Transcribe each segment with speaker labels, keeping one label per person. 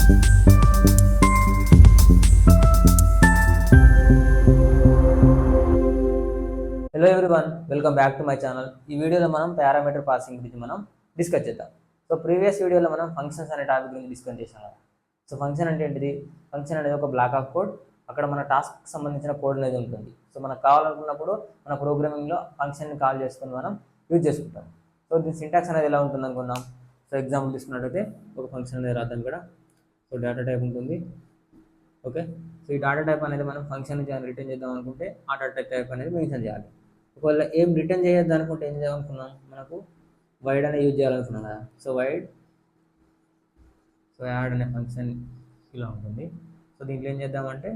Speaker 1: Hello everyone, welcome back to my channel. ఈ వీడియోలో మనం పారామీటర్ పాసింగ్ గురించి మనం డిస్కస్ చేద్దాం. సో ప్రీవియస్ వీడియోలో మనం ఫంక్షన్స్ అనే టాపిక్ గురించి డిస్కస్ చేసాం. సో ఫంక్షన్ అంటే ఏంటిది? ఫంక్షన్ అనేది ఒక బ్లాక్ ఆఫ్ కోడ్. అక్కడ మన టాస్క్కి సంబంధించిన కోడ్ అనేది ఉంటుంది. సో మనకు కావాలనుకున్నప్పుడు మన ప్రోగ్రామింగ్లో ఫంక్షన్ని కాల్ చేసుకొని మనం యూజ్ చేసుకుంటాం. సో దీని సింటాక్స్ అనేది ఎలా ఉంటుంది అనుకున్నాం. సో ఎగ్జాంపుల్ తీసుకున్నట్టయితే ఒక ఫంక్షన్ అనేది రాద్దాం ఇక్కడ. సో డేటా టైప్ ఉంటుంది. ఓకే, సో ఈ డేటా టైప్ అనేది మనం ఫంక్షన్ నుంచి రిటర్న్ చేద్దాం అనుకుంటే ఆ డేటా టైప్ అనేది మెన్షన్ చేయాలి. ఒకవేళ ఏం రిటర్న్ చేయొద్దు అనుకుంటే ఏం చేయాలనుకున్నాం, మనకు వైడ్ అనే యూజ్ చేయాలనుకున్నాం కదా. సో వైడ్, సో యాడ్ అనే ఫంక్షన్ ఇలా ఉంటుంది. సో దీంట్లో ఏం చేద్దామంటే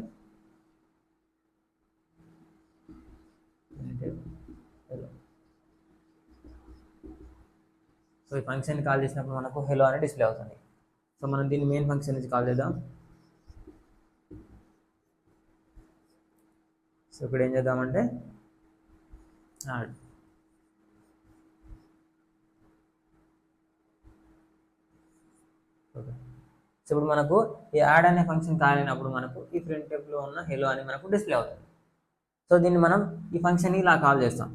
Speaker 1: సో ఈ ఫంక్షన్ కాల్ చేసినప్పుడు మనకు హెలో అని డిస్ప్లే అవుతుంది. సో మనం దీన్ని మెయిన్ ఫంక్షన్ నుంచి కాల్ చేద్దాం. సో ఇప్పుడు ఏం చేద్దామంటే యాడ్. ఓకే, సో ఇప్పుడు మనకు ఈ యాడ్ అనే ఫంక్షన్ కాలినప్పుడు మనకు ఈ ప్రింట్ టైప్లో ఉన్న హెలో అని మనకు డిస్ప్లే అవుతుంది. సో దీన్ని మనం ఈ ఫంక్షన్ని ఇలా కాల్ చేస్తాం.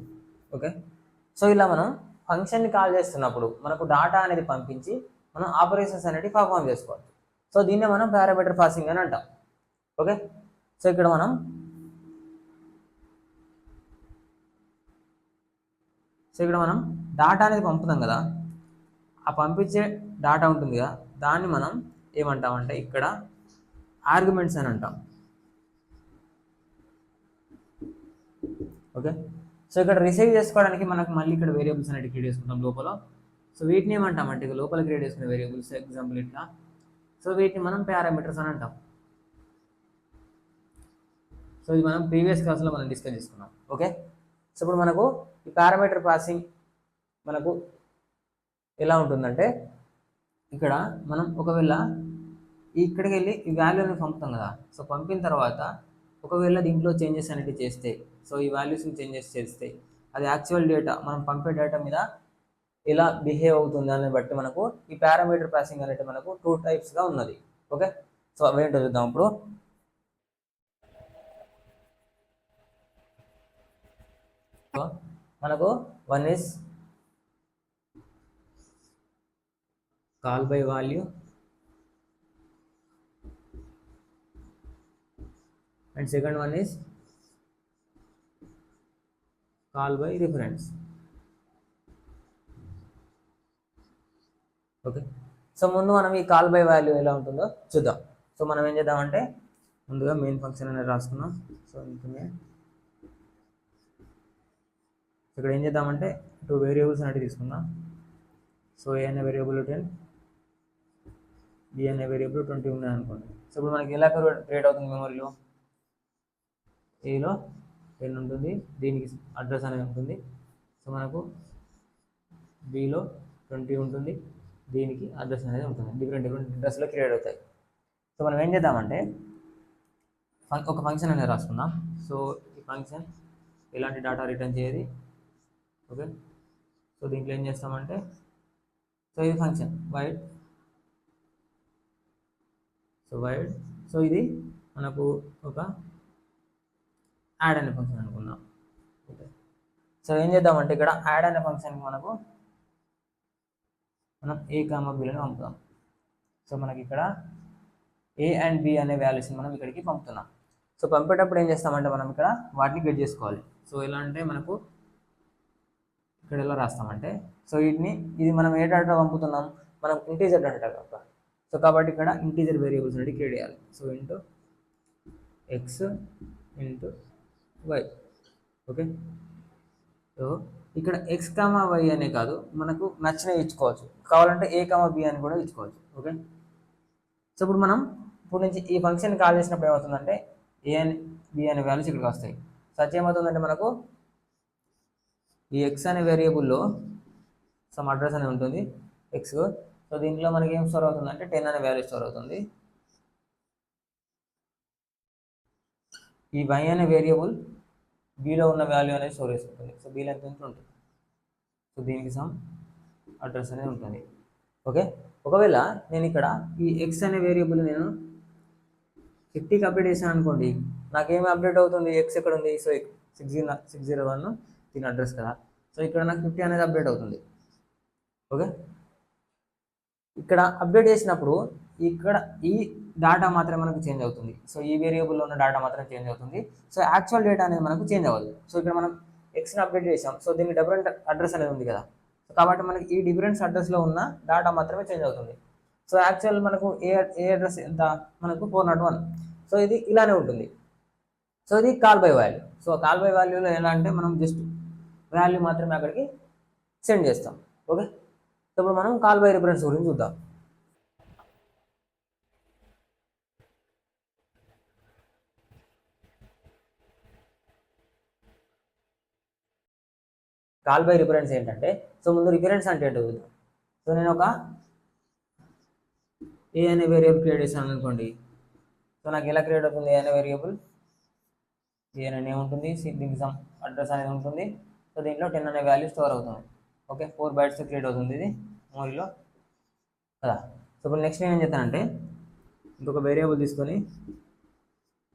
Speaker 1: ఓకే, సో ఇలా మనం ఫంక్షన్ని కాల్ చేస్తున్నప్పుడు మనకు డాటా అనేది పంపించి మనం ఆపరేషన్స్ అనేవి పర్ఫామ్ చేసుకోవచ్చు. సో దీన్నే మనం పారామీటర్ పాసింగ్ అని అంటాం. ఓకే, సో ఇక్కడ మనం డాటా అనేది పంపుతాం కదా. ఆ పంపించే డాటా ఉంటుంది కదా, దాన్ని మనం ఏమంటామంటే ఇక్కడ ఆర్గ్యుమెంట్స్ అని అంటాం. ఓకే, సో ఇక్కడ రిసీవ్ చేసుకోవడానికి మనకు మళ్ళీ ఇక్కడ వేరియబుల్స్ అనేది క్రియేట్ చేసుకుంటాం లోపల. సో వీటిని ఏమంటామంటే ఇక లోపల క్రియేట్ చేసుకునే వేరియబుల్స్, ఎగ్జాంపుల్ ఇట్లా. సో వీటిని మనం పారామీటర్స్ అని అంటాం. సో ఇది మనం ప్రీవియస్ క్లాస్లో మనం డిస్కస్ చేసుకున్నాం. ఓకే, సో ఇప్పుడు మనకు ఈ పారామీటర్ పాసింగ్ మనకు ఎలా ఉంటుందంటే ఇక్కడ మనం ఒకవేళ ఇక్కడికి వెళ్ళి ఈ వాల్యూని పంపుతాం కదా. సో పంపిన తర్వాత ఒకవేళ దీంట్లో చేంజెస్ అనేవి చేస్తే, సో ఈ వాల్యూస్ని చేంజెస్ చేస్తే అది యాక్చువల్ డేటా మనం పంపే డేటా మీద ఎలా బిహేవ్ అవుతుంది అని బట్టి మనకు ఈ పారామీటర్ పాసింగ్ అనేది మనకు 2 టైప్స్గా ఉన్నది. ఓకే, సో అవేంటో చూద్దాం ఇప్పుడు. మనకు one is call by value and second one is call by reference. Okay, so ముందు మనం ఈ కాల్ బై వాల్యూ ఎలా ఉంటుందో చూద్దాం. సో మనం ఏం చేద్దామంటే ముందుగా మెయిన్ ఫంక్షన్ అనేది రాసుకున్నాం. సో ఇక్కడ ఏం చేద్దామంటే 2 వేరియబుల్స్ అనేవి తీసుకుందాం. సో ఏ అనే వేరియబుల్ 10, బి అనే వేరియబుల్ 20 ఉన్నాయి అనుకోండి. సో ఇప్పుడు మనకి ఎలా క్రియేట్ అవుతుంది మెమరీలో, ఏలో 10 ఉంటుంది, దీనికి అడ్రస్ అనేది ఉంటుంది. సో మనకు బిలో 20 ఉంటుంది, దీనికి అడ్రస్ అనేది ఉంటుంది. డిఫరెంట్ అడ్రస్లో క్రియేట్ అవుతాయి. సో మనం ఏం చేద్దామంటే ఒక ఫంక్షన్ అనేది రాసుకుందాం. సో ఈ ఫంక్షన్ ఎలాంటి డేటా రిటర్న్ చేయదు. ఓకే, సో దీంట్లో ఏం చేస్తామంటే సో ఇది ఫంక్షన్ వైడ్. సో ఇది మనకు ఒక యాడ్ అనే ఫంక్షన్ అనుకుందాం. ఓకే, సో ఏం చేద్దామంటే ఇక్కడ యాడ్ అనే ఫంక్షన్కి మనం ఏ కామా బిలను పంపుతాం. సో మనకి ఇక్కడ ఏ అండ్ బి అనే వాల్యూస్ని మనం ఇక్కడికి పంపుతున్నాం. సో పంపేటప్పుడు ఏం చేస్తామంటే మనం ఇక్కడ వాటిని గెట్ చేసుకోవాలి. సో ఎలా అంటే మనకు ఇక్కడ ఎలా రాస్తామంటే సో ఇది మనం ఏ డేటా పంపుతున్నాం, మనం ఇంటీజర్ డేటా కదా. సో కాబట్టి ఇక్కడ ఇంటీజర్ వేరియబుల్స్ అనేది క్రియేట్ చేయాలి. So into x into y. Okay, so ఇక్కడ ఎక్స్ కామా వై అనే కాదు, మనకు నచ్చినవి ఇచ్చుకోవచ్చు. కావాలంటే ఏ కామా బి అని కూడా ఇచ్చుకోవచ్చు. ఓకే, సో ఇప్పుడు నుంచి ఈ ఫంక్షన్ కాల్ చేసినప్పుడు ఏమవుతుందంటే ఏ అని బి అనే వాల్యూస్ ఇక్కడికి వస్తాయి. సో అది ఏమవుతుందంటే మనకు ఈ ఎక్స్ అనే వేరియబుల్లో సమ్ అడ్రస్ అనేది ఉంటుంది ఎక్స్. సో దీంట్లో మనకి ఏం స్టోర్ అవుతుందంటే 10 అనే వాల్యూ స్టోర్ అవుతుంది. ఈ వై అనే వేరియబుల్ బీలో ఉన్న వాల్యూ అనేది స్టోర్ చేసుకుంటుంది. సో బీలో ఎంత ఉంటుంది. సో దీనికి సమ్ అడ్రస్ అనేది ఉంటుంది. ఓకే, ఒకవేళ నేను ఇక్కడ ఈ ఎక్స్ అనే వేరియబుల్ నేను 50కి అప్డేట్ చేశాను అనుకోండి, నాకేమి అప్డేట్ అవుతుంది, ఎక్స్ ఎక్కడ ఉంది, సో 601 దీని అడ్రస్ కదా, సో ఇక్కడ నాకు 50 అనేది అప్డేట్ అవుతుంది. ఓకే, ఇక్కడ అప్డేట్ చేసినప్పుడు ఇక్కడ ఈ డేటా మాత్రమే మనకు చేంజ్ అవుతుంది. సో ఈ వేరియబుల్లో ఉన్న డేటా మాత్రమే చేంజ్ అవుతుంది. సో యాక్చువల్ డేటా అనేది మనకు చేంజ్ అవ్వదు. సో ఇక్కడ మనం ఎక్స్ని అప్డేట్ చేసాం, సో దీనికి డిఫరెంట్ అడ్రస్ అనేది ఉంది కదా, సో కాబట్టి మనకి ఈ డిఫరెన్స్ అడ్రస్లో ఉన్న డేటా మాత్రమే చేంజ్ అవుతుంది. సో యాక్చువల్ మనకు ఏ అడ్రస్ ఎంత, మనకు 401. సో ఇది ఇలానే ఉంటుంది. సో ఇది call by value. So call by వాల్యూలో ఎలా అంటే మనం జస్ట్ వాల్యూ మాత్రమే అక్కడికి సెండ్ చేస్తాం. ఓకే, సో ఇప్పుడు మనం కాల్ బై రిఫరెన్స్ గురించి చూద్దాం. కాల్ బై రిఫరెన్స్ ఏంటంటే, సో ముందు రిఫరెన్స్ అంటే ఏంటో చూద్దాం. సో నేను ఒక ఏ అనే వేరియబుల్ క్రియేట్ చేశాను అనుకోండి, సో నాకు ఎలా క్రియేట్ అవుతుంది, ఏ అనే వేరియబుల్ ఏ అనే నేమ్ ఉంటుంది, దీనికి సమ్ అడ్రస్ అనేది ఉంటుంది. సో దీంట్లో 10 అనే వాల్యూ స్టోర్ అవుతుంది. ఓకే, 4 bytes క్రియేట్ అవుతుంది ఇది మెమరీలో కదా. సో ఇప్పుడు నెక్స్ట్ నేను ఏం చేస్తానంటే, ఇంకొక వేరియబుల్ తీసుకొని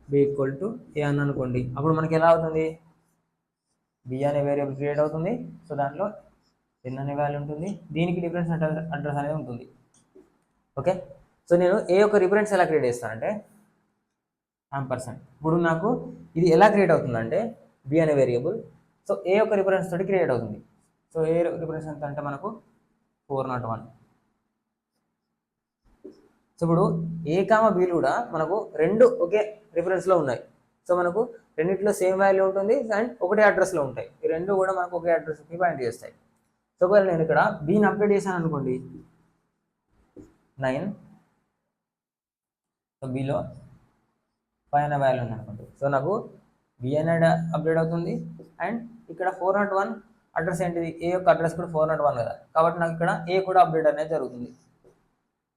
Speaker 1: బి ఈక్వల్ టు ఏ అని అనుకోండి, అప్పుడు మనకి ఎలా అవుతుంది, బి అనే వేరియబుల్ క్రియేట్ అవుతుంది. సో దాంట్లో 10 అనే వాల్యూ ఉంటుంది, దీనికి డిఫరెన్స్ అడ్రస్ అనేది ఉంటుంది. ఓకే, సో నేను ఏ యొక్క రిఫరెన్స్ ఎలా క్రియేట్ చేస్తానంటే %. ఇప్పుడు నాకు ఇది ఎలా క్రియేట్ అవుతుందంటే, బి అనే వేరియబుల్ సో ఏ యొక్క రిఫరెన్స్ తోటి క్రియేట్ అవుతుంది. సో ఏ రిఫరెన్స్ ఎంత అంటే మనకు 401. సో ఇప్పుడు ఏ కామ బీలు కూడా మనకు రెండు ఒకే రిఫరెన్స్లో ఉన్నాయి. సో మనకు రెండింటిలో సేమ్ వాల్యూ ఉంటుంది అండ్ ఒకటే అడ్రస్లో ఉంటాయి. ఈ రెండు కూడా మనకు ఒకే అడ్రస్కి పాయింట్ చేస్తాయి. సో ఒకవేళ నేను ఇక్కడ బీని అప్డేట్ చేశాను అనుకోండి 9, సో బీలో 5 అనే వాల్యూ ఉంది అనుకోండి, సో నాకు బి అనేది అప్డేట్ అవుతుంది అండ్ ఇక్కడ 401 అడ్రస్ ఏంటిది, ఏ యొక్క అడ్రస్ కూడా 401 కదా, కాబట్టి నాకు ఇక్కడ ఏ కూడా అప్డేట్ అనేది జరుగుతుంది.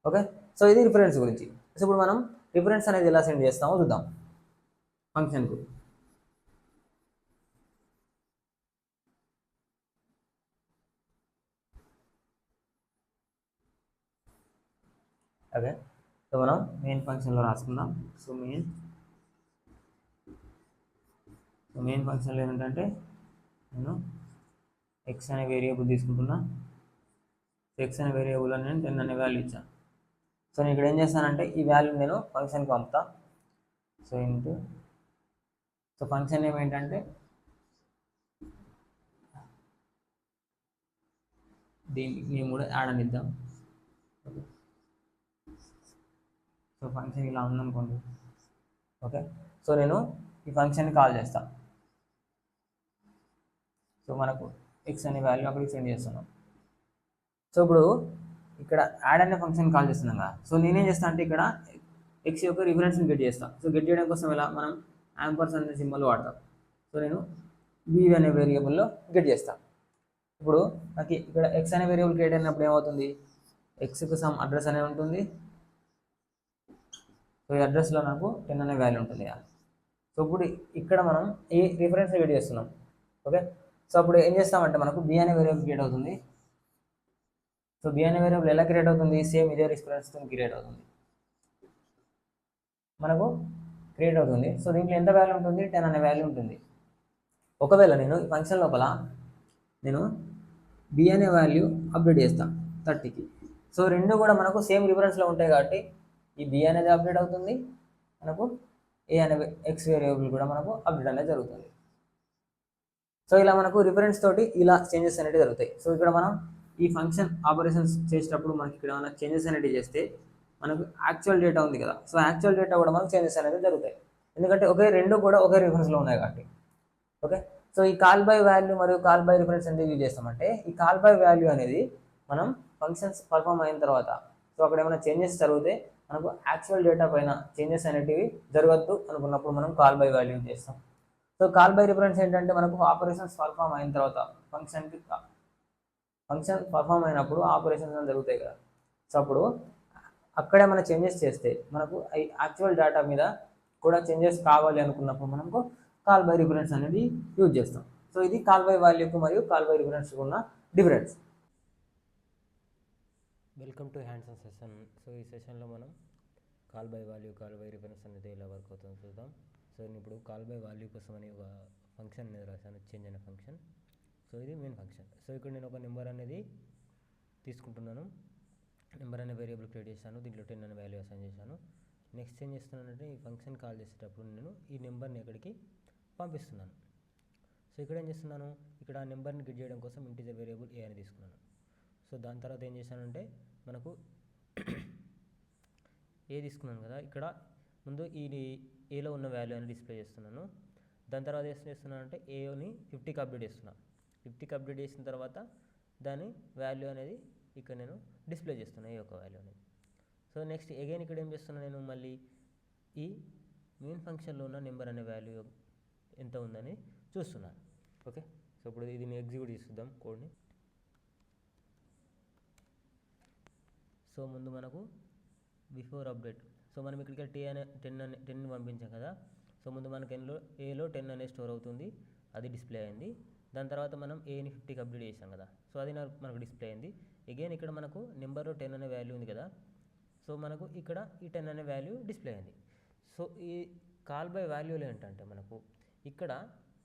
Speaker 1: ఓకే, సో ఇది రిఫరెన్స్ గురించి. సో ఇప్పుడు మనం రిఫరెన్స్ అనేది ఎలా సెండ్ చేస్తామో చూద్దాం ఫంక్షన్కు. ఓకే, సో మనం మెయిన్ ఫంక్షన్లో రాసుకుందాం. సో మెయిన్ ఫంక్షన్లో ఏంటంటే నేను ఎక్స్ అనే వేరియబుల్ తీసుకుంటున్నా. ఎక్స్ అనే వేరియబుల్ అని నేను 10 అనే వాల్యూ ఇచ్చాను. సో నేను ఇక్కడ ఏం చేస్తానంటే ఈ వాల్యూ నేను ఫంక్షన్కి పంపుతా. సో సో ఫంక్షన్ ఏమేంటంటే దీనికి మేము కూడా యాడ్ అని ఇద్దాం. సో ఫంక్షన్ ఇలా ఉందనుకోండి. ఓకే, సో నేను ఈ ఫంక్షన్ని కాల్ చేస్తాను. సో మనకు ఎక్స్ అనే వాల్యూ అక్కడికి సెండ్ చేస్తున్నాం. సో ఇప్పుడు ఇక్కడ యాడ్ అనే ఫంక్షన్ కాల్ చేస్తున్నాం కదా, సో నేనేం చేస్తాను అంటే ఇక్కడ ఎక్స్ యొక్క రిఫరెన్స్ని గెట్ చేస్తాను. సో గెట్ చేయడం కోసం ఇలా మనం యాంపర్సండ్ అనే సింబల్ వాడతాం. సో నేను బి అనే వేరియబుల్లో గెట్ చేస్తాను. ఇప్పుడు నాకు ఇక్కడ ఎక్స్ అనే వేరియబుల్ క్రియేట్ అయినప్పుడు ఏమవుతుంది, ఎక్స్కి సమ్ అడ్రస్ అనేది ఉంటుంది. సో ఈ అడ్రస్లో నాకు 10 అనే వాల్యూ ఉంటుంది. సో ఇప్పుడు ఇక్కడ మనం ఈ రిఫరెన్స్ క్రియేట్ చేస్తున్నాం. ఓకే, సో అప్పుడు ఏం చేస్తామంటే మనకు బి అనే వేరియబుల్ క్రియేట్ అవుతుంది. సో బి అనే వేరియబుల్ ఎలా క్రియేట్ అవుతుంది, సేమ్ ఇదే రిఫరెన్స్తో క్రియేట్ అవుతుంది, మనకు క్రియేట్ అవుతుంది. సో దీంట్లో ఎంత వాల్యూ ఉంటుంది, 10 అనే వాల్యూ ఉంటుంది. ఒకవేళ నేను ఈ ఫంక్షన్ లోపల నేను బి అనే వాల్యూ అప్డేట్ చేస్తాను 30కి. సో రెండు కూడా మనకు సేమ్ రిఫరెన్స్లో ఉంటాయి కాబట్టి ఈ బి అనేది అప్డేట్ అవుతుంది, మనకు ఏ అనే ఎక్స్ వేరియబుల్ కూడా మనకు అప్డేట్ అనేది జరుగుతుంది. సో ఇలా మనకు రిఫరెన్స్ తోటి ఇలా చేంజెస్ అనేవి జరుగుతాయి. సో ఇక్కడ మనం ఈ ఫంక్షన్ ఆపరేషన్స్ చేసేటప్పుడు మనకి ఇక్కడ ఏమైనా చేంజెస్ అనేవి చేస్తే మనకు యాక్చువల్ డేటా ఉంది కదా, సో యాక్చువల్ డేటా కూడా మనకు చేంజెస్ అనేది జరుగుతాయి, ఎందుకంటే రెండు కూడా ఒకే రిఫరెన్స్లో ఉన్నాయి కాబట్టి. ఓకే, సో ఈ కాల్ బై వాల్యూ మరియు కాల్ బై రిఫరెన్స్ ఎందుకు యూజ్ చేస్తామంటే, ఈ కాల్ బై వాల్యూ అనేది మనం ఫంక్షన్స్ పర్ఫామ్ అయిన తర్వాత సో అక్కడ ఏమైనా చేంజెస్ జరిగితే మనకు యాక్చువల్ డేటా పైన చేంజెస్ అనేటివి జరగద్దు అనుకున్నప్పుడు మనం కాల్ బై వాల్యూ యూజ్ చేస్తాం. సో కాల్ బై రిఫరెన్స్ ఏంటంటే మనకు ఆపరేషన్స్ పర్ఫామ్ అయిన తర్వాత ఫంక్షన్ పర్ఫామ్ అయినప్పుడు ఆపరేషన్స్ జరుగుతాయి కదా, సో అప్పుడు అక్కడే మనం చేంజెస్ చేస్తే మనకు ఈ యాక్చువల్ డేటా మీద కూడా చేంజెస్ కావాలి అనుకున్నప్పుడు మనకు కాల్ బై రిఫరెన్స్ అనేది యూజ్ చేస్తాం. సో ఇది కాల్ బై వాల్యూకు మరియు కాల్ బై రిఫరెన్స్కు ఉన్న difference.
Speaker 2: Welcome to hands on session. So ఈ సెషన్లో మనం call by value, call by reference అనేది ఎలా వర్క్ అవుతుందో చూద్దాం. సో నేను ఇప్పుడు కాల్ బై వాల్యూ కోసం అని ఒక ఫంక్షన్ అనేది రాశాను, చేంజ్ అనే ఫంక్షన్. సో ఇది మెయిన్ ఫంక్షన్. సో ఇక్కడ నేను ఒక నెంబర్ అనేది తీసుకుంటున్నాను, నెంబర్ అనే వేరియబుల్ క్రియేట్ చేశాను, దీంట్లో 10 అనే వాల్యూ అసైన్ చేశాను. నెక్స్ట్ ఏం చేస్తున్నానంటే ఈ ఫంక్షన్ కాల్ చేసేటప్పుడు నేను ఈ నెంబర్ని ఎక్కడికి పంపిస్తున్నాను. సో ఇక్కడ ఏం చేస్తున్నాను, ఇక్కడ ఆ నెంబర్ని గెట్ చేయడం కోసం ఇంటీజర్ వేరియబుల్ ఏ అని తీసుకున్నాను. సో దాని తర్వాత ఏం చేశానంటే మనకు ఏ తీసుకున్నాను కదా, ఇక్కడ ముందు ఈ ఏలో ఉన్న వాల్యూ అని డిస్ప్లే చేస్తున్నాను. దాని తర్వాత ఏం చేస్తున్నాను అంటే ఏని 50కి అప్డేట్ చేస్తున్నాను. 50కి అప్డేట్ చేసిన తర్వాత దాని వాల్యూ అనేది ఇక్కడ నేను డిస్ప్లే చేస్తున్నాను, ఏ యొక్క వాల్యూ అనేది. సో నెక్స్ట్ అగైన్ ఇక్కడ ఏం చేస్తున్నాను, నేను మళ్ళీ ఈ మెయిన్ ఫంక్షన్లో ఉన్న నెంబర్ అనే వాల్యూ ఎంత ఉందని చూస్తున్నాను. ఓకే, సో ఇప్పుడు దీన్ని ఎగ్జిక్యూట్ చేద్దాం కోడ్ని. సో ముందు మనకు బిఫోర్ అప్డేట్, సో మనం ఇక్కడికి 10 పంపించాం కదా. సో ముందు మనకి ఏలో 10 అనేది స్టోర్ అవుతుంది, అది డిస్ప్లే అయింది. దాని తర్వాత మనం ఏని 50కి అప్డేట్ చేసాం కదా, సో అది మనకు డిస్ప్లే అయింది. అగైన్ ఇక్కడ మనకు నెంబర్లో 10 అనే వాల్యూ ఉంది కదా, సో మనకు ఇక్కడ ఈ 10 అనే వాల్యూ డిస్ప్లే అయింది. సో ఈ కాల్ బై వాల్యూలు ఏంటంటే మనకు ఇక్కడ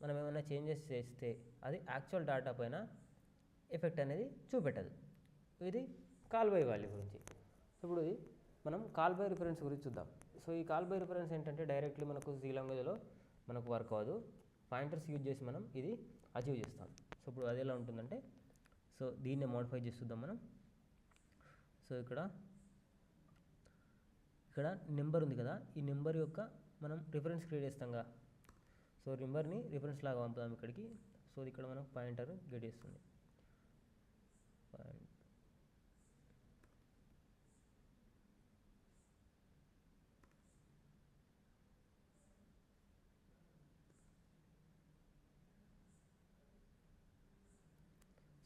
Speaker 2: మనం ఏమైనా చేంజెస్ చేస్తే అది యాక్చువల్ డేటా పైన ఎఫెక్ట్ అనేది చూపెట్టదు. ఇది కాల్ బై వాల్యూ గురించి. ఇప్పుడు మనం కాల్ బై రిఫరెన్స్ గురించి చూద్దాం. సో ఈ కాల్ బై రిఫరెన్స్ ఏంటంటే డైరెక్ట్లీ మనకు సి లాంగ్వేజ్లో మనకు వర్క్ అవ్వదు, పాయింటర్స్ యూజ్ చేసి మనం ఇది అచీవ్ చేస్తాం. సో ఇప్పుడు అది ఎలా ఉంటుందంటే, సో దీన్నే మోడిఫై చేసి చూద్దాం మనం. సో ఇక్కడ నెంబర్ ఉంది కదా, ఈ నెంబర్ యొక్క మనం రిఫరెన్స్ క్రియేట్ చేస్తాంగా. సో నెంబర్ని రిఫరెన్స్ లాగా పంపుదాం ఇక్కడికి. సో ఇక్కడ మనం పాయింటర్ గెట్ చేస్తుంది.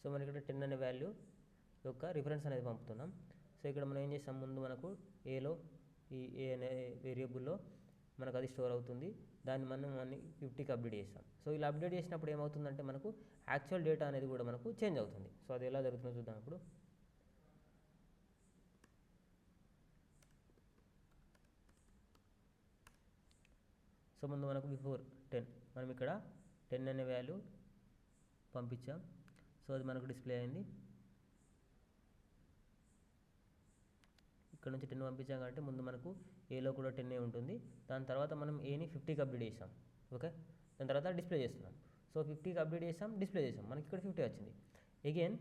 Speaker 2: సో మనం ఇక్కడ 10 అనే వాల్యూ యొక్క రిఫరెన్స్ అనేది పంపుతున్నాం. సో ఇక్కడ మనం ఏం చేస్తాం, ముందు మనకు ఏలో ఈ ఏ అనే వేరియబుల్లో మనకు అది స్టోర్ అవుతుంది, దాన్ని మనం 50కి అప్డేట్ చేస్తాం. సో ఇలా అప్డేట్ చేసినప్పుడు ఏమవుతుందంటే మనకు యాక్చువల్ డేటా అనేది కూడా మనకు చేంజ్ అవుతుంది. సో అది ఎలా జరుగుతుందో చూద్దాం ఇప్పుడు. సో ముందు మనకు బిఫోర్ 10 మనం ఇక్కడ 10 అనే వాల్యూ పంపించాం. సో అది మనకు డిస్ప్లే అయింది. ఇక్కడ నుంచి 10 పంపించాం కాబట్టి ముందు మనకు ఏలో కూడా 10 ఉంటుంది. దాని తర్వాత మనం ఏని 50కి అప్డేట్ చేసాం. ఓకే, దాని తర్వాత డిస్ప్లే చేస్తున్నాం. సో 50కి అప్డేట్ చేసాం, డిస్ప్లే చేసాం, మనకి ఇక్కడ 50 వచ్చింది. అగైన్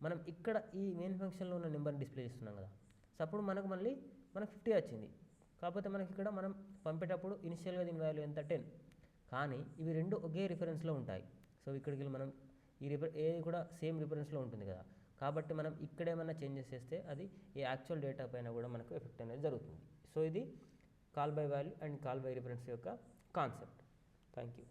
Speaker 2: మనం ఇక్కడ ఈ మెయిన్ ఫంక్షన్లో ఉన్న నెంబర్ని డిస్ప్లే చేస్తున్నాం కదా, సో అప్పుడు మనకు 50 వచ్చింది. కాకపోతే మనకి ఇక్కడ మనం పంపేటప్పుడు ఇనిషియల్గా దీని వాల్యూ ఎంత 10, కానీ ఇవి రెండు ఒకే రిఫరెన్స్లో ఉంటాయి. సో ఇక్కడికి మనం ఏది కూడా సేమ్ రిఫరెన్స్లో ఉంటుంది కదా, కాబట్టి మనం ఇక్కడ ఏమైనా చేంజెస్ చేస్తే అది ఈ యాక్చువల్ డేటా పైన కూడా మనకు ఎఫెక్ట్ అనేది జరుగుతుంది. సో ఇది call by value and call by reference యొక్క కాన్సెప్ట్. Thank you.